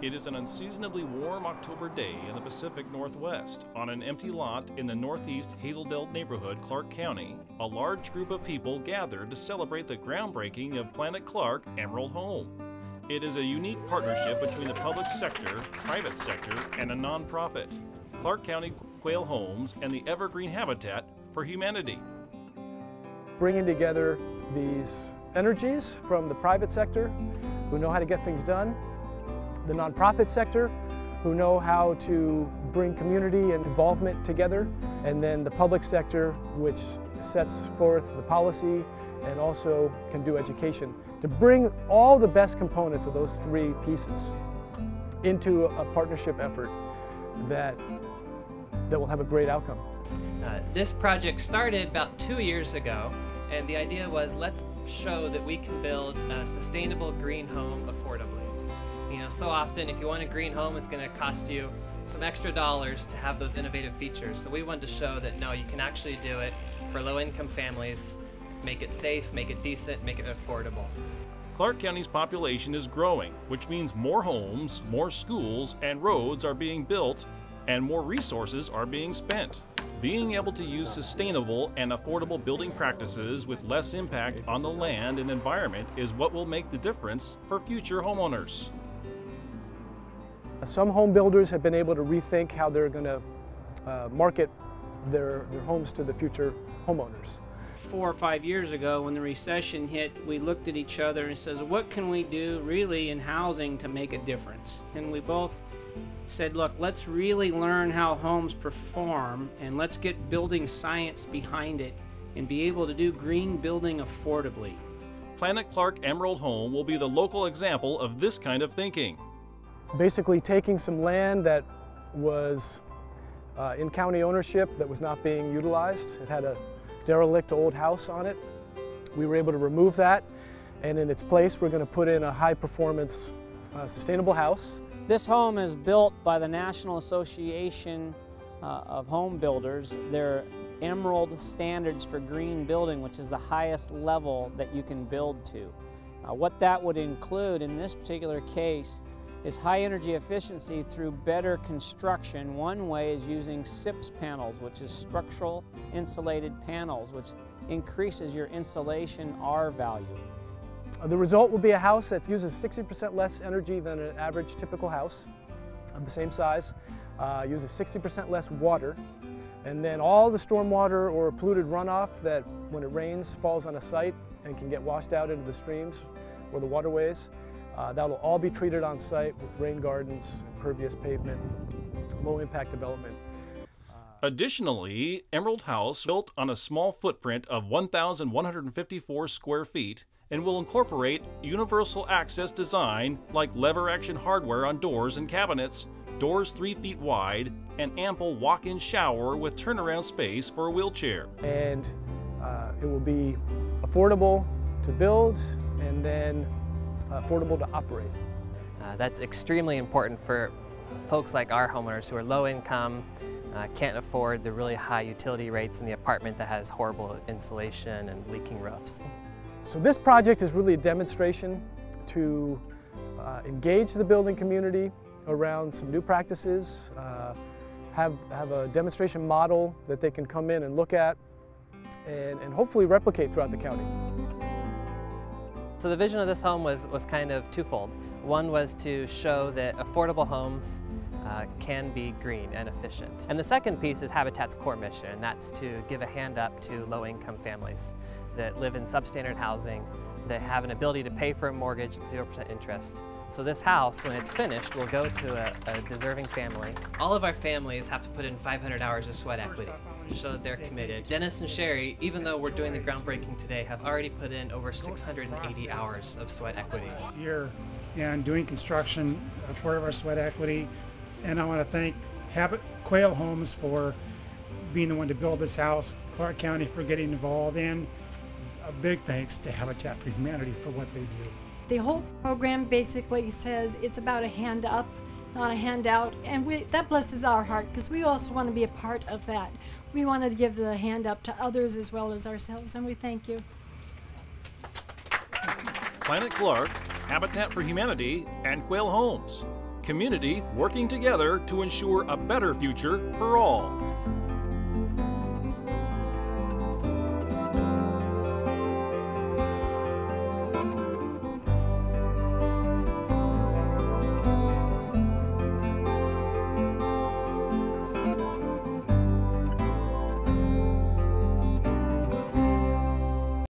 It is an unseasonably warm October day in the Pacific Northwest. On an empty lot in the northeast Hazeldale neighborhood, Clark County, a large group of people gathered to celebrate the groundbreaking of Planet Clark Emerald Home. It is a unique partnership between the public sector, private sector, and a nonprofit, Clark County Quail Homes and the Evergreen Habitat for Humanity. Bringing together these energies from the private sector who know how to get things done, the nonprofit sector who know how to bring community and involvement together, and then the public sector which sets forth the policy and also can do education, to bring all the best components of those three pieces into a partnership effort that will have a great outcome. This project started about 2 years ago, and the idea was, let's show that we can build a sustainable green home affordably. You know, so often if you want a green home, it's going to cost you some extra dollars to have those innovative features. So we wanted to show that no, you can actually do it for low-income families, make it safe, make it decent, make it affordable. Clark County's population is growing, which means more homes, more schools, and roads are being built, and more resources are being spent. Being able to use sustainable and affordable building practices with less impact on the land and environment is what will make the difference for future homeowners. Some home builders have been able to rethink how they're going to market their homes to the future homeowners. 4 or 5 years ago, when the recession hit, we looked at each other and said, what can we do really in housing to make a difference? And we both said, look, let's really learn how homes perform, and let's get building science behind it and be able to do green building affordably. Planet Clark Emerald Home will be the local example of this kind of thinking. Basically taking some land that was in county ownership that was not being utilized. It had a derelict old house on it. We were able to remove that, and in its place we're going to put in a high-performance sustainable house. This home is built by the National Association of Home Builders. Their Emerald Standards for Green Building, which is the highest level that you can build to. What that would include in this particular case is high energy efficiency through better construction. One way is using SIPS panels, which is structural insulated panels, which increases your insulation R value. The result will be a house that uses 60% less energy than an average typical house of the same size, uses 60% less water, and then all the stormwater or polluted runoff that when it rains falls on a site and can get washed out into the streams or the waterways, that will all be treated on site with rain gardens, impervious pavement, low impact development. Additionally, Emerald House built on a small footprint of 1,154 square feet and will incorporate universal access design like lever action hardware on doors and cabinets, doors 3 feet wide, and ample walk-in shower with turnaround space for a wheelchair. And it will be affordable to build and then affordable to operate. That's extremely important for folks like our homeowners who are low income, can't afford the really high utility rates in the apartment that has horrible insulation and leaking roofs. So this project is really a demonstration to engage the building community around some new practices, have a demonstration model that they can come in and look at and hopefully replicate throughout the county. So the vision of this home was kind of twofold. One was to show that affordable homes can be green and efficient. And the second piece is Habitat's core mission, and that's to give a hand up to low-income families that live in substandard housing, that have an ability to pay for a mortgage at 0% interest. So this house, when it's finished, will go to a deserving family. All of our families have to put in 500 hours of sweat equity to show that they're committed. Dennis and Sherry, even though we're doing the groundbreaking today, have already put in over 680 hours of sweat equity. Here and doing construction, a part of our sweat equity. And I want to thank Quail Homes for being the one to build this house, Clark County for getting involved, and a big thanks to Habitat for Humanity for what they do. The whole program basically says it's about a hand up, not a handout, and that blesses our heart because we also want to be a part of that. We want to give the hand up to others as well as ourselves, and we thank you. Planet Clark, Habitat for Humanity, and Quail Homes. community working together to ensure a better future for all.